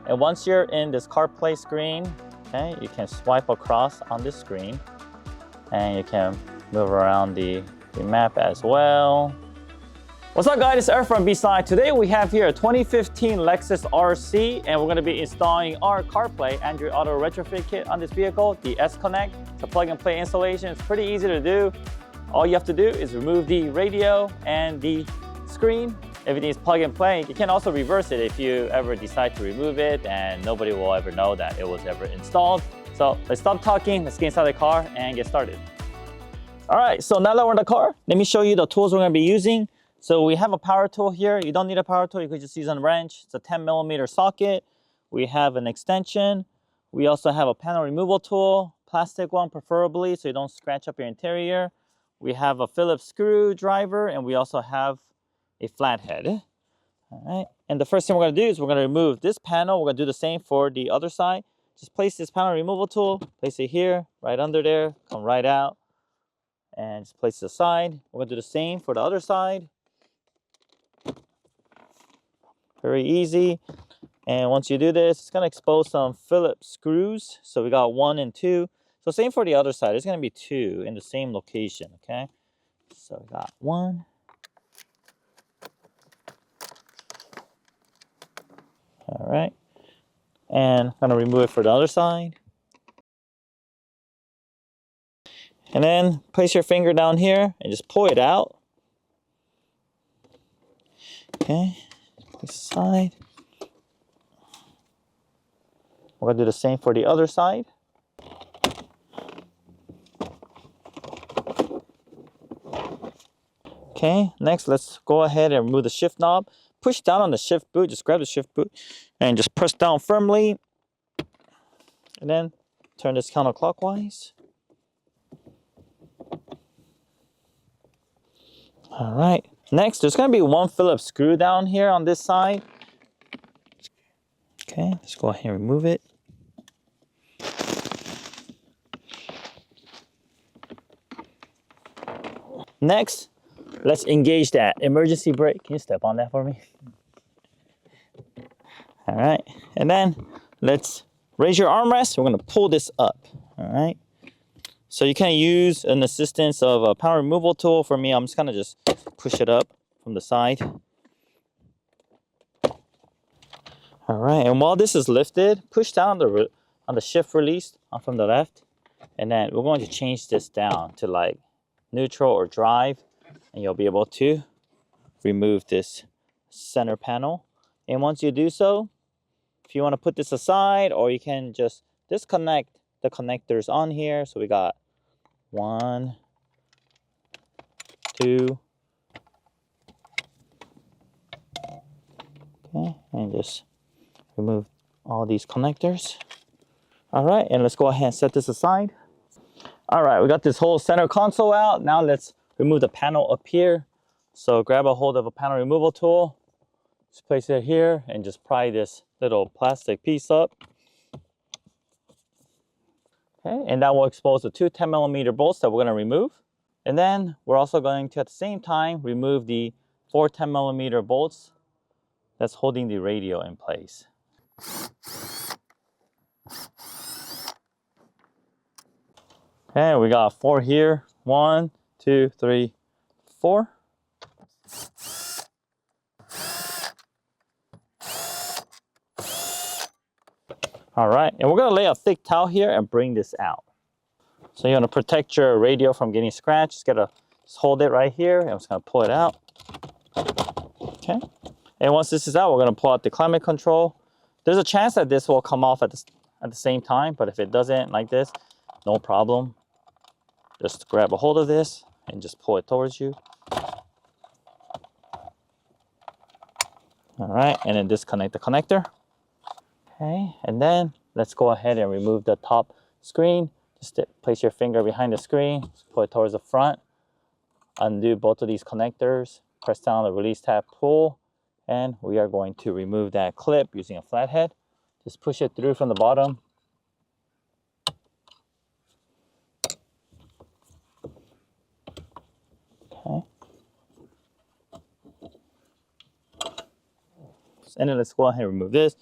And once you're in this CarPlay screen, okay, you can swipe across on this screen and you can move around the map as well. What's up guys, it's Eric from B-Side. Today we have here a 2015 Lexus RC and we're going to be installing our CarPlay Android Auto retrofit kit on this vehicle, the S-Connect. It's a plug and play installation. It's pretty easy to do. All you have to do is remove the radio and the screen. Everything is plug and play. You can also reverse it if you ever decide to remove it and nobody will ever know that it was ever installed. So let's stop talking, let's get inside the car and get started. All right, so now that we're in the car, let me show you the tools we're gonna be using. So we have a power tool here. You don't need a power tool, you could just use a wrench. It's a 10mm socket. We have an extension. We also have a panel removal tool, plastic one preferably, so you don't scratch up your interior. We have a Phillips screwdriver and we also have a flathead. All right, and the first thing we're going to do is we're going to remove this panel. We're going to do the same for the other side. Just place this panel removal tool, place it here, right under there, come right out, and just place it aside. We're going to do the same for the other side. Very easy. And once you do this, it's going to expose some Phillips screws. So we got 1 and 2. So same for the other side. There's going to be 2 in the same location, okay? So we got 1. All right, and I'm gonna remove it for the other side. And then place your finger down here and just pull it out. Okay, this side. We're gonna do the same for the other side. Okay, next let's go ahead and remove the shift knob. Push down on the shift boot, just grab the shift boot and just press down firmly. And then turn this counterclockwise. All right, next there's gonna be 1 Phillips screw down here on this side. Okay, let's go ahead and remove it. Next, let's engage that emergency brake. Can you step on that for me? All right, and then let's raise your armrest. We're gonna pull this up, all right? So you can use an assistance of a power removal tool. For me, I'm just gonna just push it up from the side. All right, and while this is lifted, push down on the shift release from the left. And then we're going to change this down to like neutral or drive. And you'll be able to remove this center panel. And once you do so, if you want to put this aside, or you can just disconnect the connectors on here. So we got 1, 2. Okay, and just remove all these connectors. All right, and let's go ahead and set this aside. All right, we got this whole center console out. Now let's remove the panel up here. So grab a hold of a panel removal tool. Just place it here and just pry this little plastic piece up. Okay, and that will expose the 2 10mm bolts that we're going to remove. And then we're also going to, at the same time, remove the 4 10mm bolts that's holding the radio in place. Okay, we got 4 here. 1, 2, 3, 4. All right, and we're gonna lay a thick towel here and bring this out. So you're gonna protect your radio from getting scratched. Just hold it right here, and I'm just gonna pull it out. Okay, and once this is out, we're gonna pull out the climate control. There's a chance that this will come off at the same time, but if it doesn't, like this, no problem. Just grab a hold of this and just pull it towards you. All right, and then disconnect the connector. Okay, and then let's go ahead and remove the top screen. Just place your finger behind the screen, pull it towards the front, undo both of these connectors, press down the release tab, pull, and we are going to remove that clip using a flathead. Just push it through from the bottom. Okay. And then let's go ahead and remove this.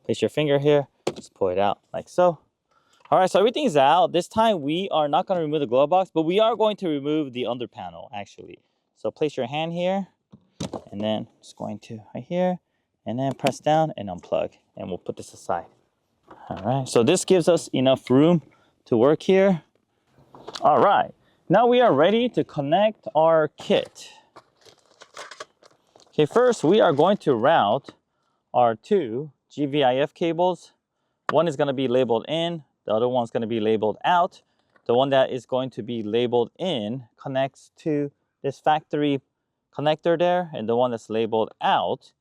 Place your finger here, just pull it out like so. All right, so everything's out. This time we are not going to remove the glove box, but we are going to remove the under panel actually. So place your hand here, and then just going to right here, and then press down and unplug, and we'll put this aside. All right, so this gives us enough room to work here. All right, now we are ready to connect our kit. Okay, first we are going to route our two GVIF cables. One is going to be labeled in, the other one's going to be labeled out. The one that is going to be labeled in connects to this factory connector there, and the one that's labeled out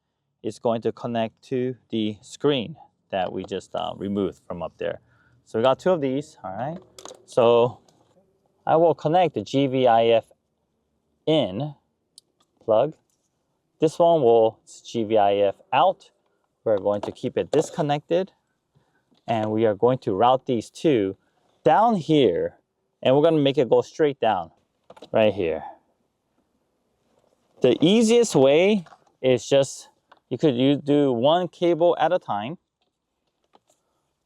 is going to connect to the screen that we just removed from up there. So we got two of these, all right? So I will connect the GVIF in plug. This one will GVIF out. We're going to keep it disconnected, and we are going to route these two down here, and we're going to make it go straight down right here. The easiest way is just, you could do one cable at a time.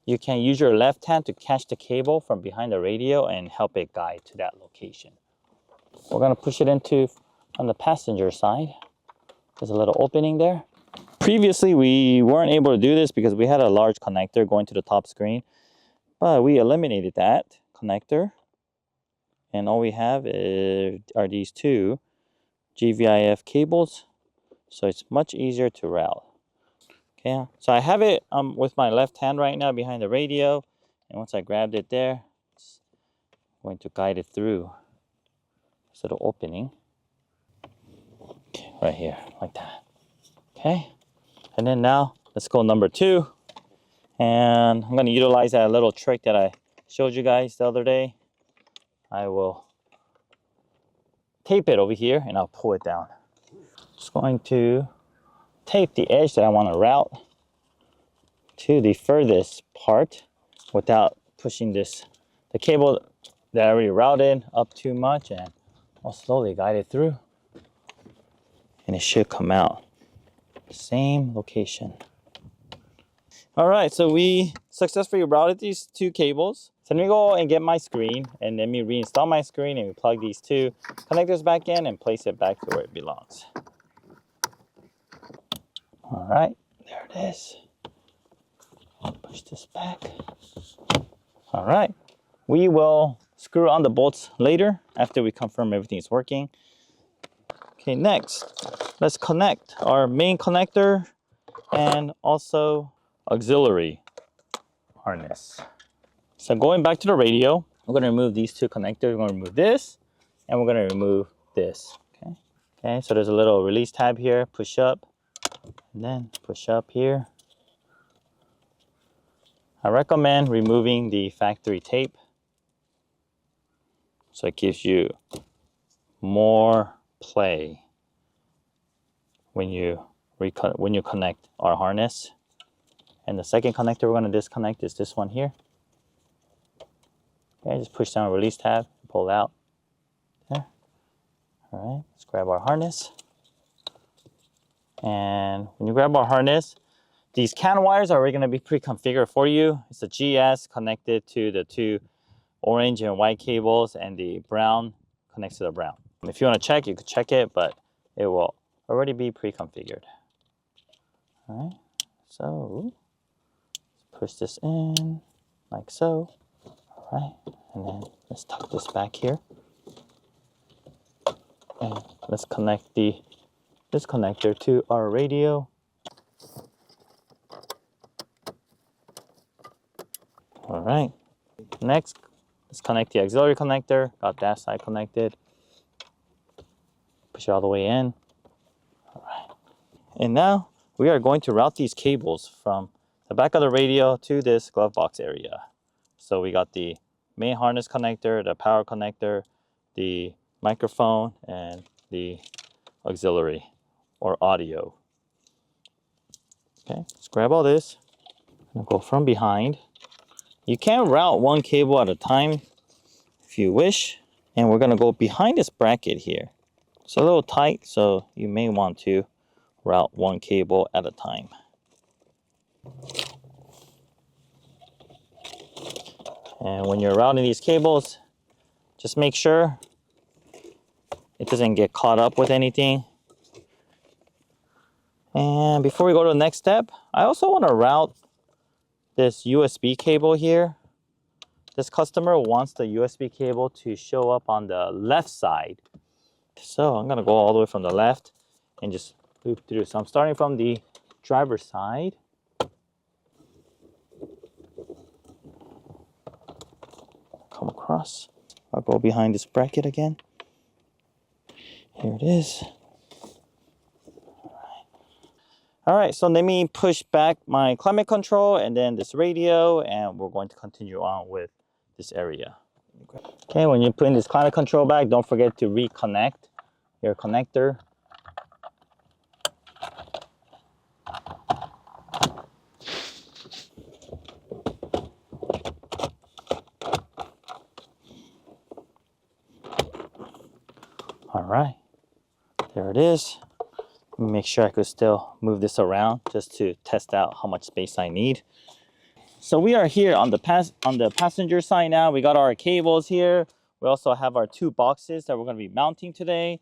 You can use your left hand to catch the cable from behind the radio and help it guide to that location. We're going to push it into on the passenger side. There's a little opening there. Previously, we weren't able to do this because we had a large connector going to the top screen, but we eliminated that connector, and all we have are these two GVIF cables, so it's much easier to route. Okay, so I have it with my left hand right now behind the radio, and once I grabbed it there, it's going to guide it through this little opening. Okay, right here, like that. Okay. And then now, let's go number two. And I'm going to utilize that little trick that I showed you guys the other day. I will tape it over here, and I'll pull it down. Just going to tape the edge that I want to route to the furthest part without pushing the cable that I already routed up too much, and I'll slowly guide it through. And it should come out. Same location. All right, so we successfully routed these two cables. So let me go and get my screen, and let me reinstall my screen, and we plug these two connectors back in and place it back to where it belongs. All right, there it is. Push this back. All right, we will screw on the bolts later after we confirm everything is working. Okay, next, let's connect our main connector and also auxiliary harness. So going back to the radio, we're going to remove these two connectors. We're going to remove this, and we're going to remove this. Okay. Okay, so there's a little release tab here. Push up, and then push up here. I recommend removing the factory tape, so it gives you more play when you connect our harness. And the second connector we're going to disconnect is this one here. Okay, just push down the release tab, pull it out. There. All right, let's grab our harness. And when you grab our harness, these CAN wires are already going to be pre-configured for you. It's a GS connected to the two orange and white cables, and the brown connects to the brown. If you want to check, you could check it, but it will already be pre-configured. All right, so push this in like so. All right, and then let's tuck this back here. And let's connect this connector to our radio. All right, next, let's connect the auxiliary connector. Got that side connected. Push it all the way in. All right, and now we are going to route these cables from the back of the radio to this glove box area. So we got the main harness connector, the power connector, the microphone, and the auxiliary or audio. Okay, let's grab all this and go from behind. You can route one cable at a time if you wish, and we're going to go behind this bracket here. It's a little tight, so you may want to route one cable at a time. And when you're routing these cables, just make sure it doesn't get caught up with anything. And before we go to the next step, I also want to route this USB cable here. This customer wants the USB cable to show up on the left side. So I'm gonna go all the way from the left and just loop through. So I'm starting from the driver's side. Come across. I'll go behind this bracket again. Here it is. All right, so let me push back my climate control and then this radio, and we're going to continue on with this area. Okay, when you put in this climate control back, don't forget to reconnect your connector. All right, there it is. Make sure I could still move this around just to test out how much space I need. So we are here on the passenger side now. We got our cables here. We also have our 2 boxes that we're going to be mounting today.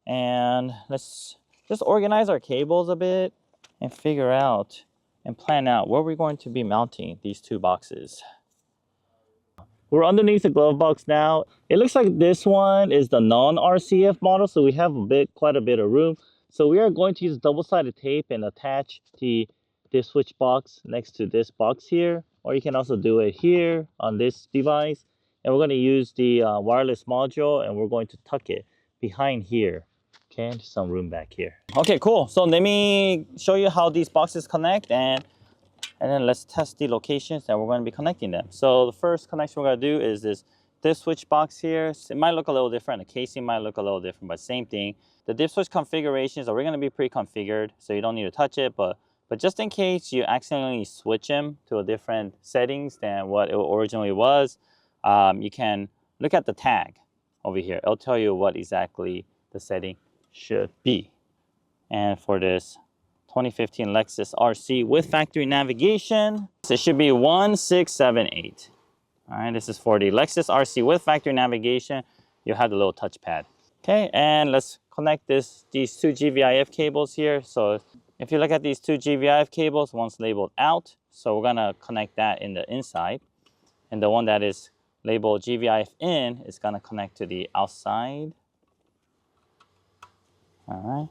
And let's just organize our cables a bit and figure out and plan out where we're going to be mounting these 2 boxes. We're underneath the glove box now. It looks like this one is the non-RCF model, so we have quite a bit of room. So we are going to use double-sided tape and attach the switch box next to this box here, or you can also do it here on this device. And we're going to use the wireless module, and we're going to tuck it behind here. Okay, just some room back here. Okay, cool. So let me show you how these boxes connect, and then let's test the locations that we're going to be connecting them. So the first connection we're going to do is this switch box here. It might look a little different. The casing might look a little different, but same thing. The dip switch configurations are going to be pre-configured, so you don't need to touch it. But just in case you accidentally switch them to a different settings than what it originally was, you can look at the tag over here. It'll tell you what exactly the setting should be. And for this 2015 Lexus RC with factory navigation, it should be 1678. All right, this is for the Lexus RC with factory navigation. You have the little touchpad. Okay, and let's connect these 2 GVIF cables here. So if you look at these 2 GVIF cables, one's labeled out, so we're gonna connect that in the inside, and the one that is labeled GVIF in is gonna connect to the outside. All right.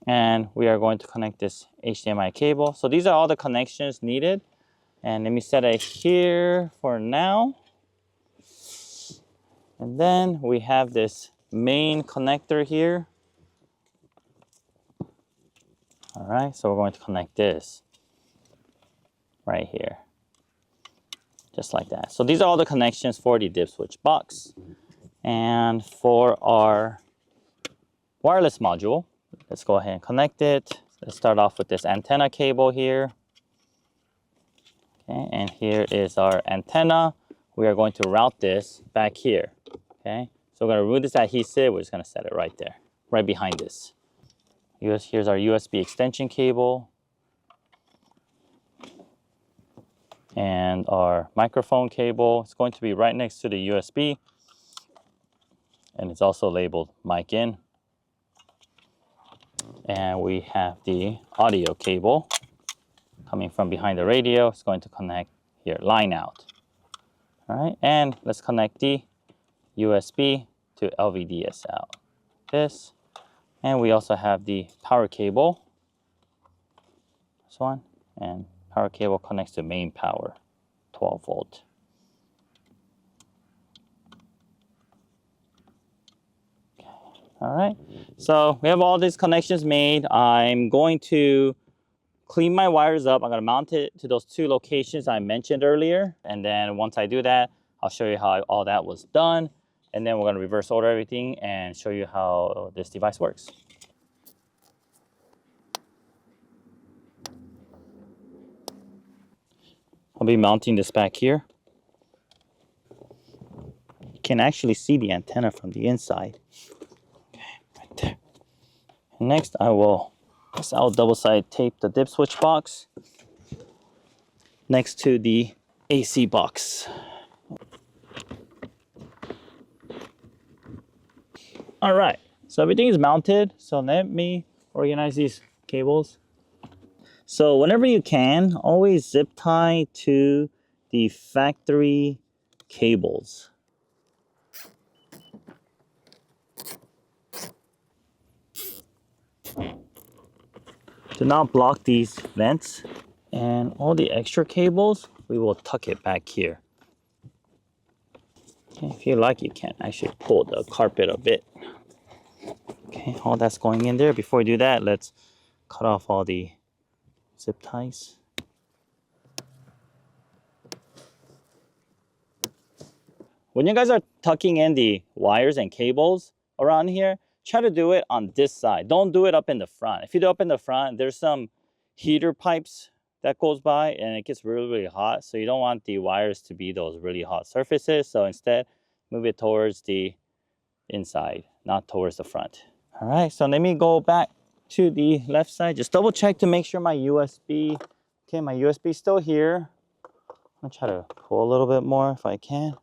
And we are going to connect this HDMI cable. So these are all the connections needed. And let me set it here for now. And then we have this main connector here. All right, so we're going to connect this right here. Just like that. So these are all the connections for the dip switch box. And for our wireless module, let's go ahead and connect it. Let's start off with this antenna cable here. Okay, and here is our antenna. We are going to route this back here. Okay, so we're going to remove this adhesive. We're just going to set it right there, right behind this. Here's our USB extension cable. And our microphone cable. It's going to be right next to the USB. And it's also labeled mic in. And we have the audio cable coming from behind the radio. It's going to connect here, line out. All right, and let's connect the USB to LVDS out. This, and we also have the power cable. This one, and power cable connects to main power, 12 volt. All right, so we have all these connections made. I'm going to clean my wires up. I'm going to mount it to those 2 locations I mentioned earlier. And then once I do that, I'll show you how all that was done. And then we're going to reverse order everything and show you how this device works. I'll be mounting this back here. You can actually see the antenna from the inside. There. Next, I'll double-sided tape the dip switch box next to the AC box. All right, so everything is mounted. So let me organize these cables. So whenever you can, always zip tie to the factory cables. Do not block these vents, and all the extra cables, we will tuck it back here. Okay, if you like, you can actually pull the carpet a bit. Okay, all that's going in there. Before we do that, let's cut off all the zip ties. When you guys are tucking in the wires and cables around here, try to do it on this side. Don't do it up in the front. If you do it up in the front, there's some heater pipes that goes by and it gets really, really hot. So you don't want the wires to be those really hot surfaces. So instead, move it towards the inside, not towards the front. All right, so let me go back to the left side. Just double check to make sure my USB, okay, my USB is still here. I'm gonna try to pull a little bit more if I can.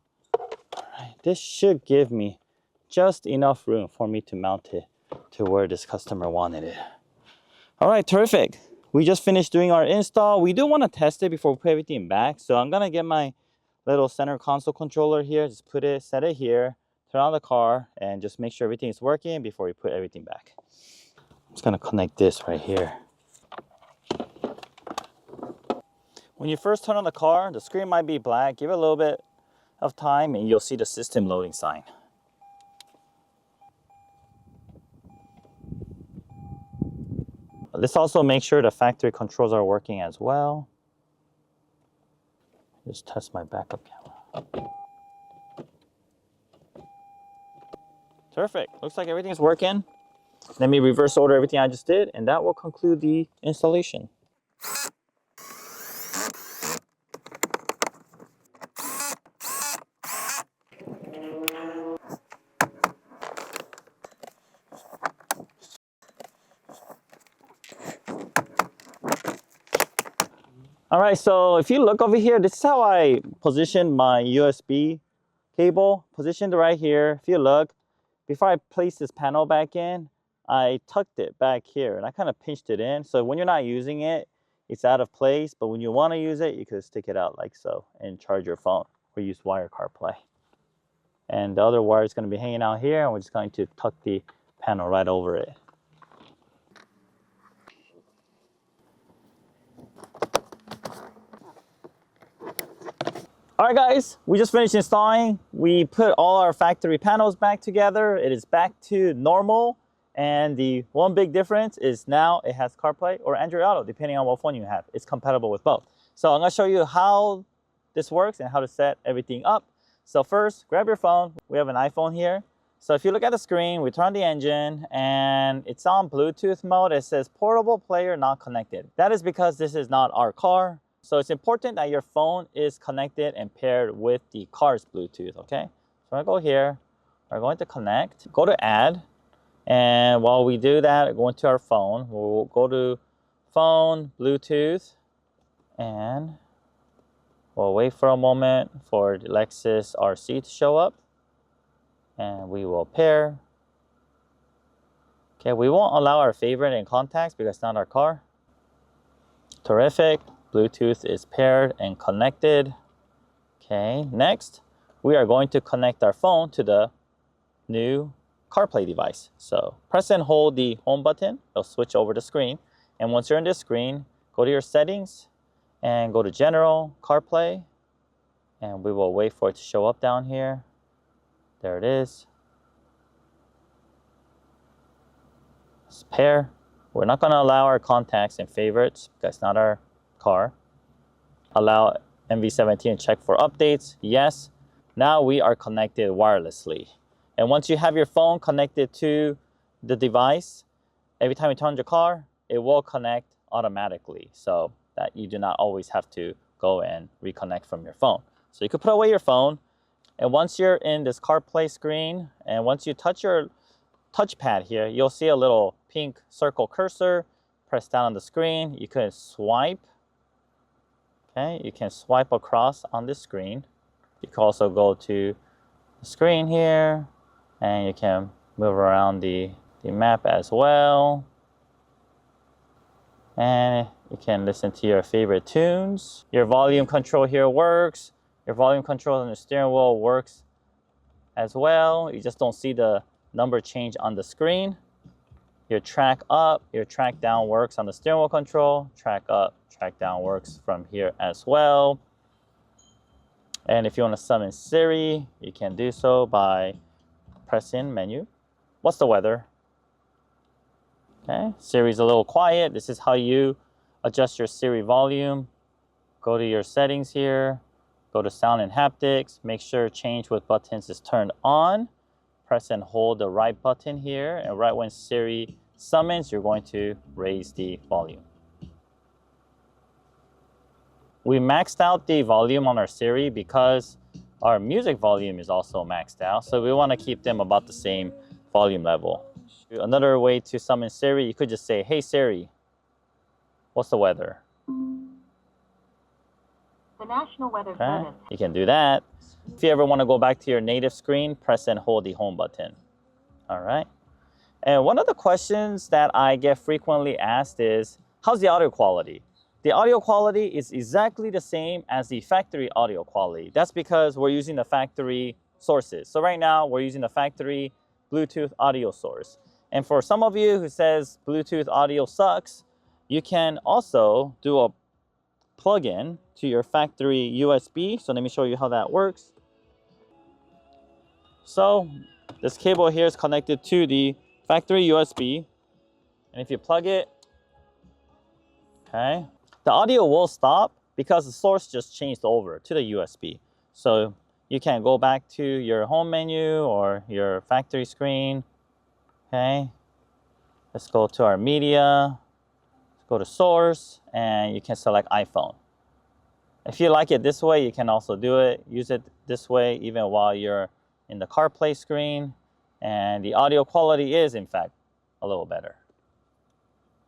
This should give me just enough room for me to mount it to where this customer wanted it. All right, terrific. We just finished doing our install. We do want to test it before we put everything back. So I'm gonna get my little center console controller here, just put it, set it here, turn on the car, and just make sure everything is working before we put everything back. I'm just gonna connect this right here. When you first turn on the car, the screen might be black. Give it a little bit of time and you'll see the system loading sign. Let's also make sure the factory controls are working as well. Just test my backup camera. Terrific. Looks like everything is working. Let me reverse order everything I just did, and that will conclude the installation. All right, so if you look over here, this is how I positioned my USB cable, positioned right here. If you look, before I place this panel back in, I tucked it back here and I kind of pinched it in. So when you're not using it, it's out of place. But when you want to use it, you could stick it out like so and charge your phone or use wire CarPlay. And the other wire is going to be hanging out here and we're just going to tuck the panel right over it. All right, guys, we just finished installing. We put all our factory panels back together. It is back to normal. And the one big difference is now it has CarPlay or Android Auto, depending on what phone you have. It's compatible with both. So I'm gonna show you how this works and how to set everything up. So first, grab your phone. We have an iPhone here. So if you look at the screen, we turn on the engine and it's on Bluetooth mode. It says portable player not connected. That is because this is not our car. So it's important that your phone is connected and paired with the car's Bluetooth, okay? So I go here, we're going to connect, go to add, and while we do that, go into our phone, we'll go to phone, Bluetooth, and we'll wait for a moment for the LEXUS RC to show up, and we will pair. Okay, we won't allow our favorite in contacts because it's not our car. Terrific. Bluetooth is paired and connected. Okay, next, we are going to connect our phone to the new CarPlay device. So press and hold the home button. It'll switch over the screen. And once you're in this screen, go to your settings and go to General, CarPlay. And we will wait for it to show up down here. There it is. Let's pair. We're not going to allow our contacts and favorites because it's not our car. Allow MV17 and check for updates. Yes. Now we are connected wirelessly. And once you have your phone connected to the device, every time you turn on your car, it will connect automatically so that you do not always have to go and reconnect from your phone. So you could put away your phone, and once you're in this CarPlay screen, and once you touch your touchpad here, you'll see a little pink circle cursor. Press down on the screen. You can swipe. Okay, you can swipe across on this screen. You can also go to the screen here, and you can move around the map as well. And you can listen to your favorite tunes. Your volume control here works. Your volume control on the steering wheel works as well. You just don't see the number change on the screen. Your track up, your track down works on the steering wheel control. Track up, track down works from here as well. And if you want to summon Siri, you can do so by pressing menu. What's the weather? Okay, Siri's a little quiet. This is how you adjust your Siri volume. Go to your settings here. Go to sound and haptics. Make sure change with buttons is turned on. Press and hold the right button here. And right when Siri summons, you're going to raise the volume. We maxed out the volume on our Siri because our music volume is also maxed out. So we want to keep them about the same volume level. Another way to summon Siri, you could just say, "Hey Siri, what's the weather?" The National Weather Service. You can do that. If you ever want to go back to your native screen, press and hold the home button. All right. And one of the questions that I get frequently asked is, how's the audio quality? The audio quality is exactly the same as the factory audio quality. That's because we're using the factory sources. So right now we're using the factory Bluetooth audio source. And for some of you who says Bluetooth audio sucks, you can also do a plug-in to your factory USB. So let me show you how that works. So this cable here is connected to the factory USB. And if you plug it, okay, the audio will stop because the source just changed over to the USB. So you can go back to your home menu or your factory screen. Okay, let's go to our media, let's go to source, and you can select iPhone. If you like it this way, you can also do it. Use it this way even while you're in the CarPlay screen. And the audio quality is, in fact, a little better.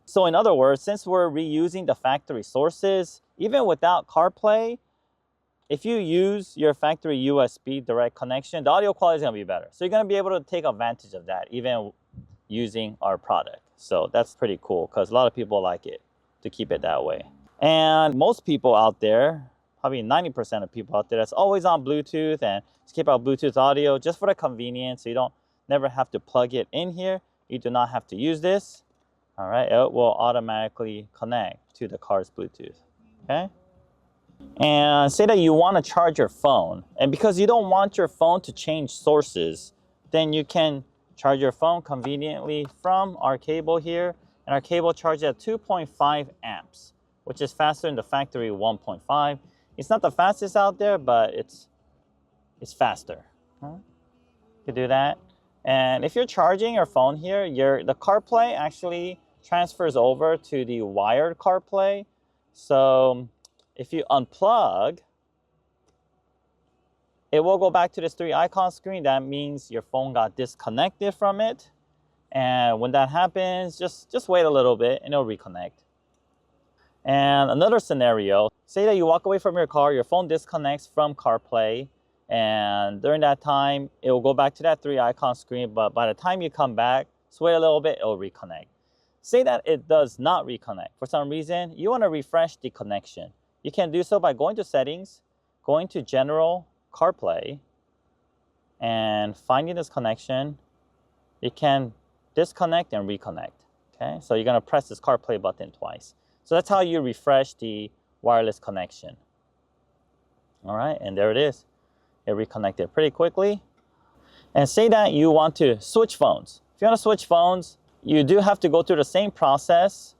So in other words, since we're reusing the factory sources, even without CarPlay, if you use your factory USB direct connection, the audio quality is going to be better. So you're going to be able to take advantage of that even using our product. So that's pretty cool because a lot of people like it to keep it that way. And most people out there, probably 90% of people out there, that's always on Bluetooth and skip out Bluetooth audio just for the convenience. So you don't never have to plug it in here. You do not have to use this. All right, it will automatically connect to the car's Bluetooth. Okay. And say that you want to charge your phone, and because you don't want your phone to change sources, then you can charge your phone conveniently from our cable here. And our cable charges at 2.5 amps, which is faster than the factory 1.5. It's not the fastest out there, but it's faster. You can do that. And if you're charging your phone here, the CarPlay actually transfers over to the wired CarPlay. So if you unplug, it will go back to this 3 icon screen. That means your phone got disconnected from it. And when that happens, just wait a little bit and it'll reconnect. And another scenario, say that you walk away from your car, your phone disconnects from CarPlay, and during that time, it will go back to that 3 icon screen, but by the time you come back, just wait a little bit, it will reconnect. Say that it does not reconnect. For some reason, you want to refresh the connection. You can do so by going to Settings, going to General CarPlay, and finding this connection. You can disconnect and reconnect. Okay, so you're going to press this CarPlay button twice. So that's how you refresh the wireless connection. All right, and there it is. It reconnected pretty quickly. And say that you want to switch phones. If you want to switch phones, you do have to go through the same process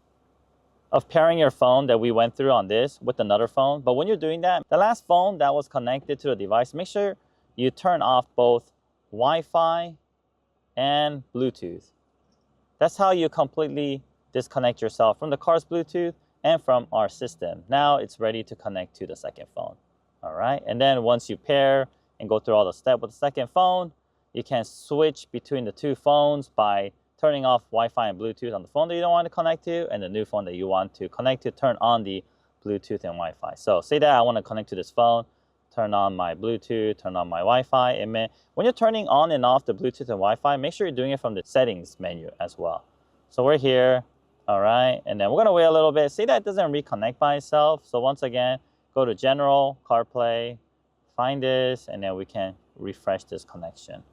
of pairing your phone that we went through on this with another phone. But when you're doing that, the last phone that was connected to the device, make sure you turn off both Wi-Fi and Bluetooth. That's how you completely disconnect yourself from the car's Bluetooth and from our system. Now it's ready to connect to the second phone. All right, and then once you pair and go through all the steps with the second phone, you can switch between the two phones by turning off Wi-Fi and Bluetooth on the phone that you don't want to connect to, and the new phone that you want to connect to, turn on the Bluetooth and Wi-Fi. So say that I want to connect to this phone, turn on my Bluetooth, turn on my Wi-Fi. When you're turning on and off the Bluetooth and Wi-Fi, make sure you're doing it from the settings menu as well. So we're here, all right, and then we're gonna wait a little bit. See that it doesn't reconnect by itself. So once again, go to General, CarPlay, find this, and then we can refresh this connection.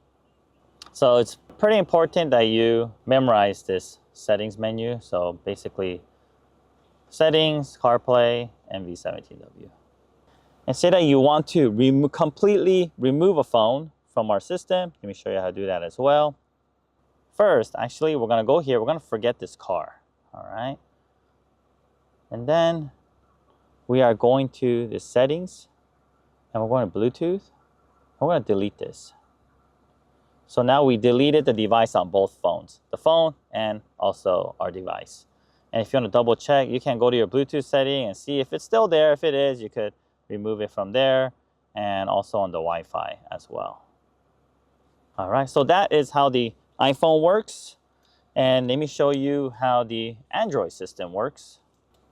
So it's pretty important that you memorize this settings menu. So basically, settings, CarPlay, and V17W. And say that you want to completely remove a phone from our system. Let me show you how to do that as well. First, actually, we're gonna go here. We're gonna forget this car, all right? And then we are going to the settings, and we're going to Bluetooth. And we're gonna delete this. So now we deleted the device on both phones, the phone and also our device. And if you want to double check, you can go to your Bluetooth setting and see if it's still there. If it is, you could remove it from there, and also on the Wi-Fi as well. All right, so that is how the iPhone works. And let me show you how the Android system works.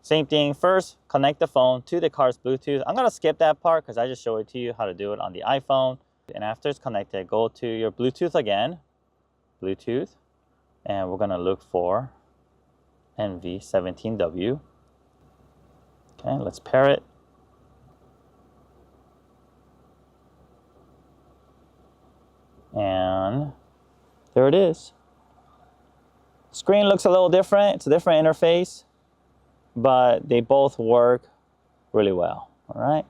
Same thing, first connect the phone to the car's Bluetooth. I'm gonna skip that part because I just showed it to you how to do it on the iPhone. And after it's connected, go to your Bluetooth again, Bluetooth, and we're gonna look for NV17W. Okay, let's pair it. And there it is. Screen looks a little different. It's a different interface, but they both work really well, all right?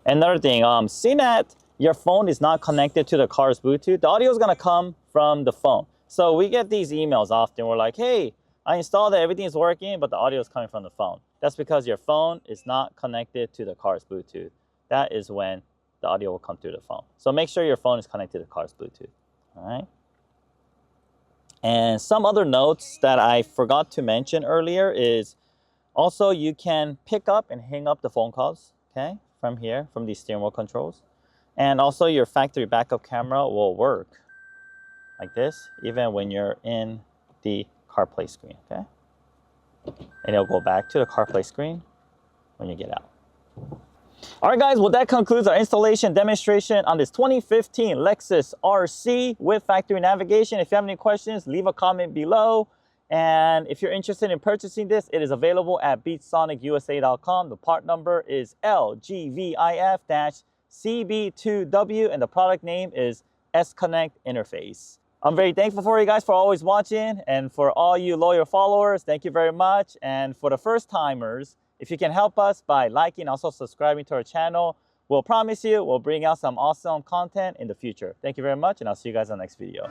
Another thing, seeing that your phone is not connected to the car's Bluetooth, the audio is gonna come from the phone. So we get these emails often. We're like, hey, I installed it, everything is working, but the audio is coming from the phone. That's because your phone is not connected to the car's Bluetooth. That is when the audio will come through the phone. So make sure your phone is connected to the car's Bluetooth, all right? And some other notes that I forgot to mention earlier is also you can pick up and hang up the phone calls, okay, from here, from these steering wheel controls. And also your factory backup camera will work like this, even when you're in the CarPlay screen, okay? And it'll go back to the CarPlay screen when you get out. All right, guys, well, that concludes our installation demonstration on this 2015 Lexus RC with factory navigation. If you have any questions, leave a comment below. And if you're interested in purchasing this, it is available at BeatSonicUSA.com. The part number is LGVIF-CB2W, and the product name is S-Connect Interface. I'm very thankful for you guys for always watching, and for all you loyal followers, thank you very much. And for the first timers, if you can help us by liking, also subscribing to our channel, we'll promise you we'll bring out some awesome content in the future. Thank you very much, and I'll see you guys on the next video.